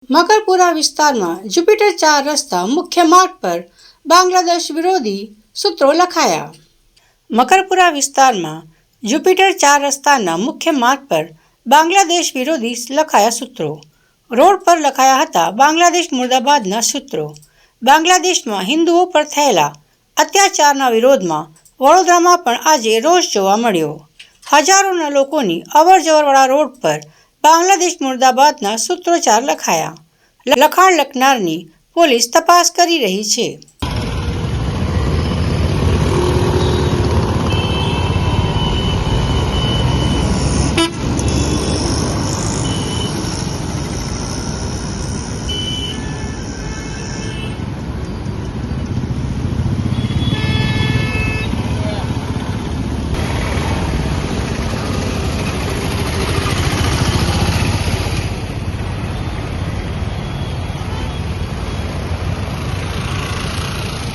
મકરપુરા વિસ્તારમાં જુપિટર 4 રસ્તા મુખ્ય માર્ગ પર બાંગ્લાદેશ વિરોધી સૂત્રો લખાયા. મકરપુરા વિસ્તારમાં જુપિટર 4 રસ્તાના મુખ્ય માર્ગ પર બાંગ્લાદેશ વિરોધી લખાયા સૂત્રો. રોડ પર લખાયા હતા બાંગ્લાદેશ મુર્દાબાદના સૂત્રો. બાંગ્લાદેશમાં હિન્દુઓ પર થયેલા અત્યાચારના વિરોધમાં વડોદરામાં પણ આજે રોષ જોવા મળ્યો. હજારોના લોકોની અવરજવરવાળા રોડ પર બાંગ્લાદેશ મુર્દાબાદના સૂત્રોચ્ચાર લખાયા. લખાણ લખનારની પોલીસ તપાસ કરી રહી છે.